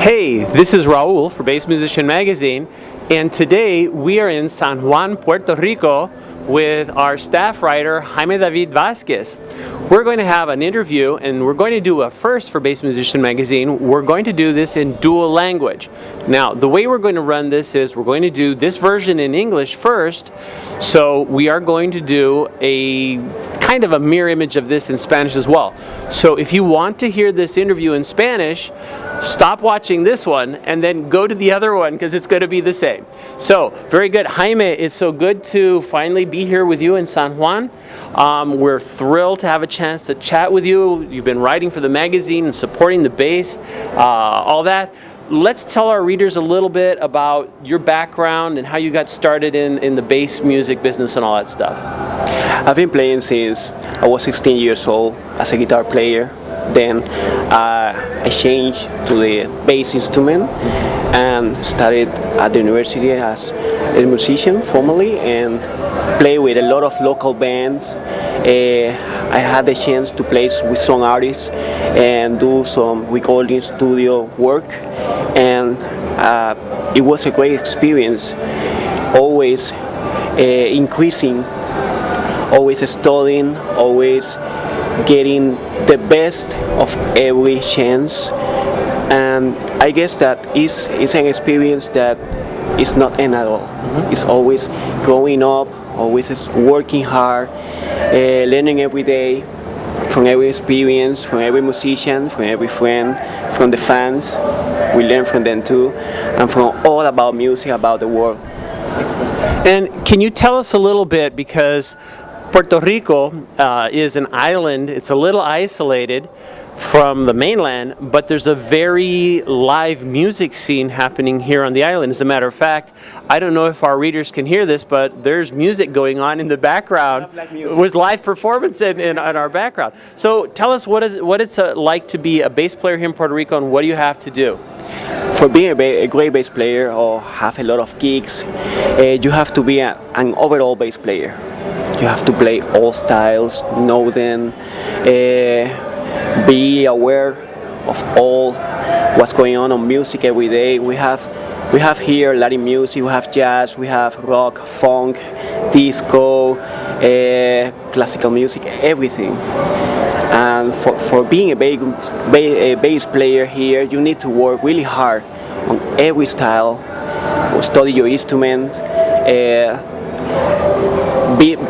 Hey, this is Raul for Bass Musician Magazine, and today we are in San Juan, Puerto Rico with our staff writer Jaime David Vazquez. We're going to have an interview, and we're going to do a first for Bass Musician Magazine. We're going to do this in dual language. Now, the way we're going to run this is we're going to do this version in English first, so we are going to do a kind of a mirror image of this in Spanish as well. So if you want to hear this interview in Spanish, stop watching this one and then go to the other one because it's going to be the same. So, very good. Jaime, it's so good to finally be here with you in San Juan. We're thrilled to have a chance to chat with you. You've been writing for the magazine and supporting the bass, all that. Let's tell our readers a little bit about your background and how you got started in the bass music business and all that stuff. I've been playing since I was 16 years old as a guitar player. Then I changed to the bass instrument and started at the university as a musician formally and play with a lot of local bands. I had the chance to play with some artists and do some recording studio work, and it was a great experience, always increasing, always studying, always getting the best of every chance. And I guess that is an experience that is not end at all. It's always growing up, always working hard, learning every day from every experience, from every musician, from every friend, from the fans. We learn from them too, and from all about music, about the world. And can you tell us a little bit, because Puerto Rico is an island, it's a little isolated from the mainland, but there's a very live music scene happening here on the island. As a matter of fact, I don't know if our readers can hear this, but there's music going on in the background with live performance in our background. So tell us what it's like to be a bass player here in Puerto Rico, and what do you have to do? For being a great bass player or have a lot of gigs, you have to be an overall bass player. You have to play all styles, know them, be aware of all what's going on music every day. We have here Latin music, we have jazz, we have rock, funk, disco, classical music, everything. And for being a bass player here, you need to work really hard on every style, study your instrument,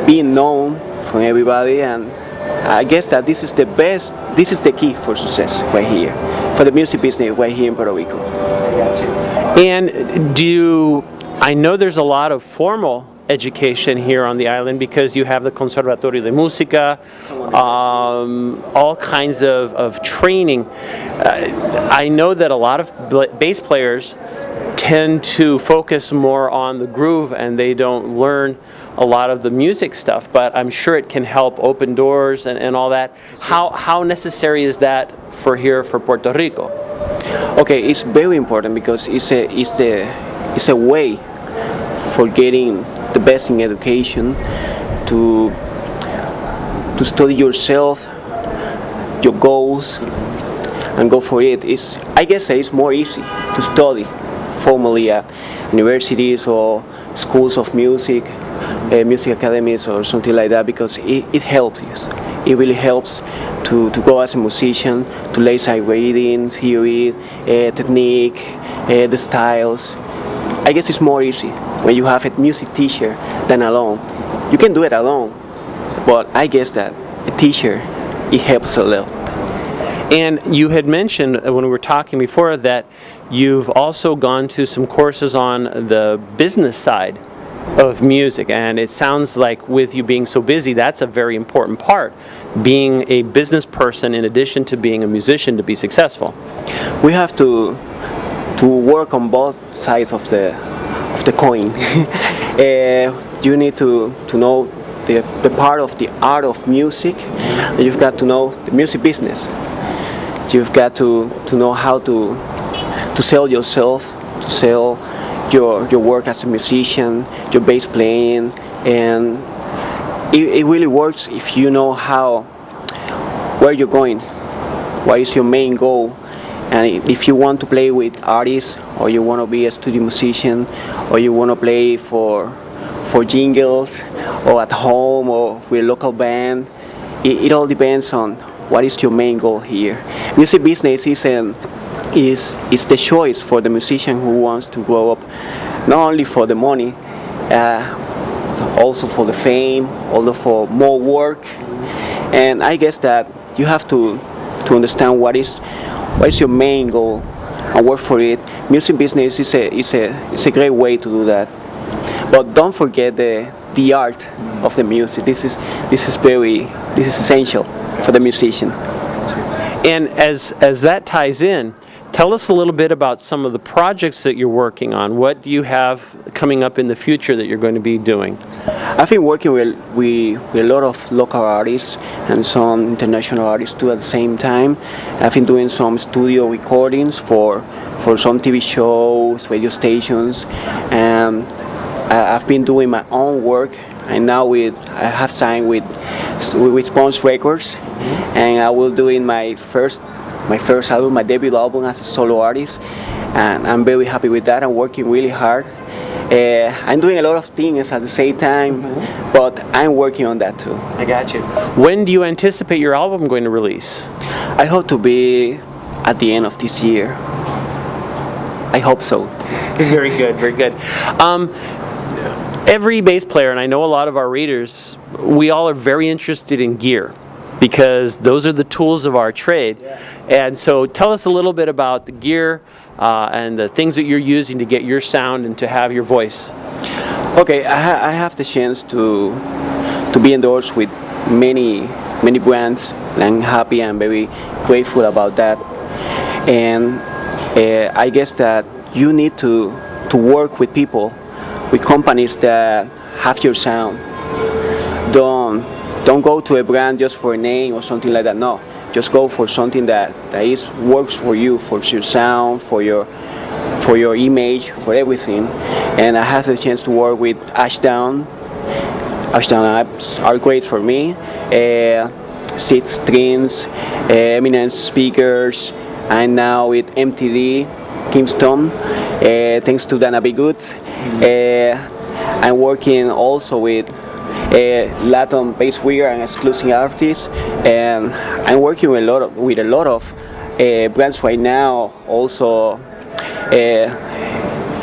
being known from everybody, and I guess that this is the key for success right here, for the music business right here in Puerto Rico. And I know there's a lot of formal education here on the island because you have the Conservatorio de Música, all kinds of training. I know that a lot of bass players tend to focus more on the groove and they don't learn a lot of the music stuff, but I'm sure it can help open doors and all that. How necessary is that for Puerto Rico? Okay, it's very important because it's a way for getting the best in education, to study yourself, your goals, and go for it. I guess it's more easy to study formally at universities or schools of music, music academies or something like that, because it helps you. It really helps to go as a musician, to lay side reading, theory, technique, the styles. I guess it's more easy when you have a music teacher than alone. You can do it alone, but I guess that a teacher, it helps a lot. And you had mentioned when we were talking before that you've also gone to some courses on the business side of music, and it sounds like with you being so busy, that's a very important part, being a business person in addition to being a musician to be successful. We have to work on both sides of the coin. You need to know the part of the art of music, and you've got to know the music business. You've got to know how to sell yourself, to sell your work as a musician, your bass playing, and it really works if you know where you're going, what is your main goal. And if you want to play with artists, or you want to be a studio musician, or you want to play for jingles, or at home, or with a local band, it all depends on what is your main goal here. Music business is the choice for the musician who wants to grow up, not only for the money, also for the fame, also for more work. And I guess that you have to understand what is your main goal and work for it. Music business is a great way to do that. But don't forget the art of the music. This is essential for the musician. And as that ties in, tell us a little bit about some of the projects that you're working on. What do you have coming up in the future that you're going to be doing? I've been working with a lot of local artists and some international artists too at the same time. I've been doing some studio recordings for some TV shows, radio stations, and I've been doing my own work. And now I have signed with Sponge Records, and I will do in my first album, my debut album as a solo artist, and I'm very happy with that. I'm working really hard. I'm doing a lot of things at the same time, but I'm working on that too. I got you. When do you anticipate your album going to release? I hope to be at the end of this year. I hope so. Very good, very good. Every bass player, and I know a lot of our readers, we all are very interested in gear, because those are the tools of our trade. And so tell us a little bit about the gear and the things that you're using to get your sound and to have your voice. Okay, I have the chance to be endorsed with many brands, and I'm happy and very grateful about that. And I guess that you need to work with people, with companies that have your sound. Don't go to a brand just for a name or something like that. No, just go for something that works for you, for your sound, for your image, for everything. And I have the chance to work with Ashdown. Ashdown apps are great for me. Six Strings, Eminence Speakers, and now with MTD, Kingston. Thanks to Dana Be Good. I'm working also with Latin bass rigger and exclusive artists, and I'm working with a lot of brands right now. Also,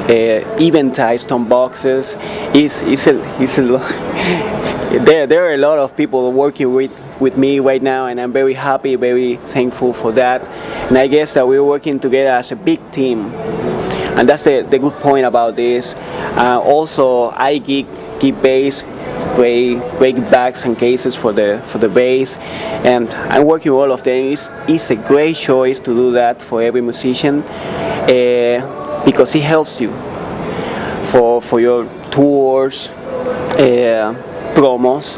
eventized tone boxes. There are a lot of people working with me right now, and I'm very happy, very thankful for that. And I guess that we're working together as a big team, and that's the good point about this. Also, I geek bass, great bags and cases for the bass, and I'm working with all of them. It's a great choice to do that for every musician, because it helps you for your tours, promos,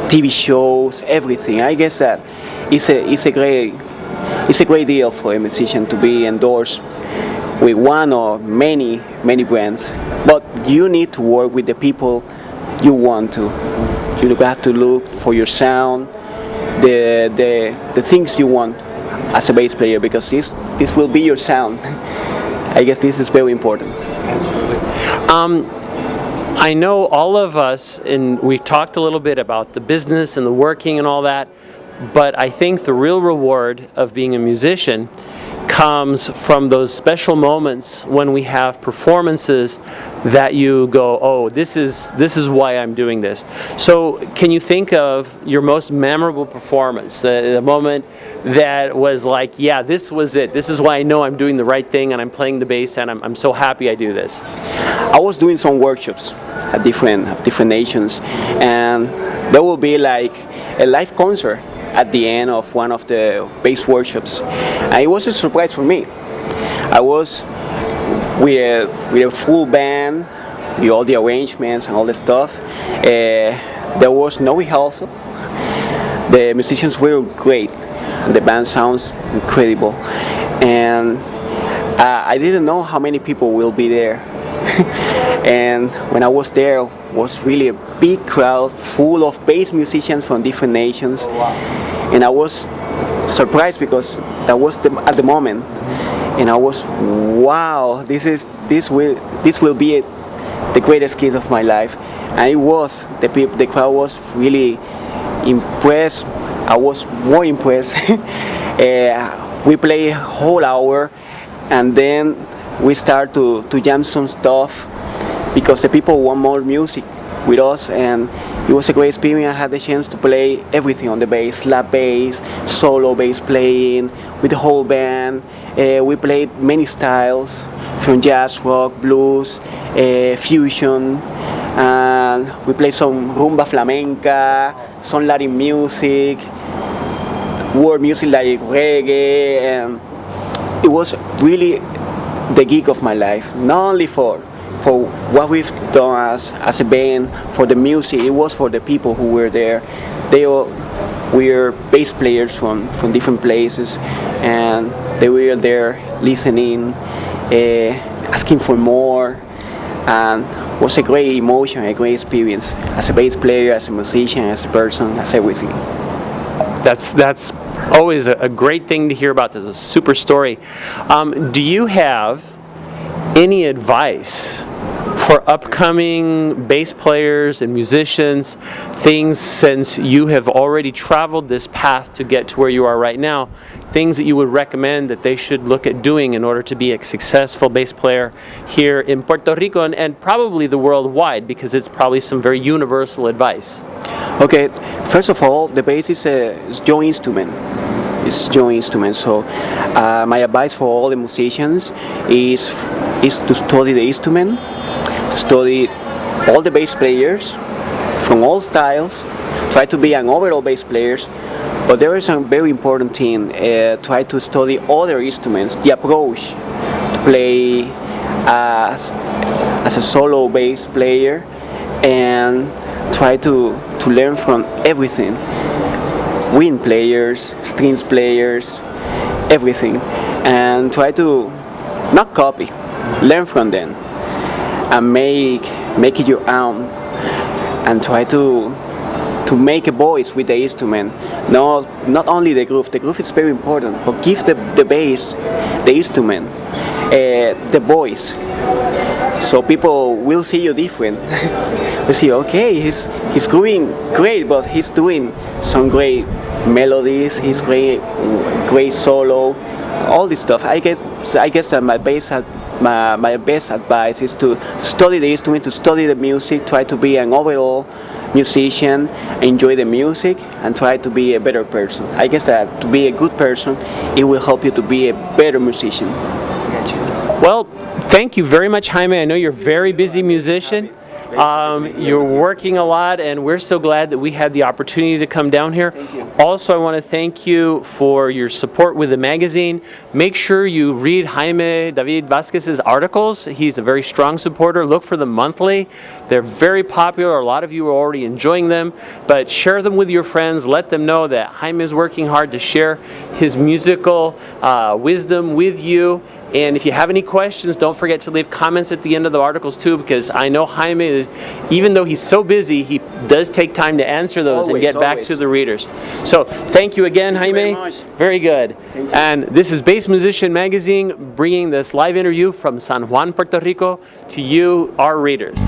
TV shows, everything. I guess that it's a great deal for a musician to be endorsed with one or many brands. But you need to work with the people you want to. You have to look for your sound, the things you want as a bass player, because this will be your sound. I guess this is very important. Absolutely. I know all of us, and we talked a little bit about the business and the working and all that, but I think the real reward of being a musician comes from those special moments when we have performances that you go, oh, this is why I'm doing this. So can you think of your most memorable performance, the moment that was like, yeah, this was it, this is why I know I'm doing the right thing and I'm playing the bass and I'm so happy I do this? I was doing some workshops at different nations, and there will be like a live concert at the end of one of the bass workshops, and it was a surprise for me. I was with a full band, with all the arrangements and all the stuff. There was no rehearsal. The musicians were great. The band sounds incredible, and I didn't know how many people will be there. And when I was there, was really a big crowd full of bass musicians from different nations. And I was surprised because that was at the moment. And I was, wow, this will be the greatest gift of my life. And it was, the crowd was really impressed. I was more impressed. We played a whole hour, and then we start to jam some stuff because the people want more music with us, and it was a great experience. I had the chance to play everything on the bass, slap bass, solo bass playing with the whole band. We played many styles from jazz, rock, blues, fusion, and we played some rumba flamenca, some Latin music, world music like reggae, and it was really the gig of my life. Not only for what we've done as a band, for the music, it was for the people who were there. They all were bass players from different places, and they were there listening, asking for more, and it was a great emotion, a great experience as a bass player, as a musician, as a person, as everything. That's always a great thing to hear about. This is a super story. Do you have any advice for upcoming bass players and musicians, things since you have already traveled this path to get to where you are right now, things that you would recommend that they should look at doing in order to be a successful bass player here in Puerto Rico and probably the worldwide, because it's probably some very universal advice? Okay, first of all, the bass is a joint instrument. It's joint instrument. So my advice for all the musicians is to study the instrument, study all the bass players from all styles, try to be an overall bass player. But there is a very important thing, try to study other instruments, the approach to play as a solo bass player, and try to learn from everything. Wind players, strings players, everything. And try to not copy, learn from them, and make it your own, and try to make a voice with the instrument. Not only the groove is very important, but give the bass, the instrument, the voice. So people will see you different. We see, okay, he's doing great, but he's doing some great melodies, he's great solo, all this stuff. I guess that my best advice is to study the instrument, to study the music, try to be an overall musician, enjoy the music, and try to be a better person. I guess that to be a good person, it will help you to be a better musician. Well, thank you very much, Jaime. I know you're a very busy musician. You're working a lot, and we're so glad that we had the opportunity to come down here. Thank you. Also, I want to thank you for your support with the magazine. Make sure you read Jaime David Vazquez's articles. He's a very strong supporter. Look for them monthly. They're very popular. A lot of you are already enjoying them, but share them with your friends. Let them know that Jaime is working hard to share his musical wisdom with you. And if you have any questions, don't forget to leave comments at the end of the articles too, because I know Jaime is, even though he's so busy, he does take time to answer those and get back to the readers. So thank you again, Jaime. Very much. Very good. Thank you. And this is Bass Musician Magazine bringing this live interview from San Juan, Puerto Rico to you, our readers.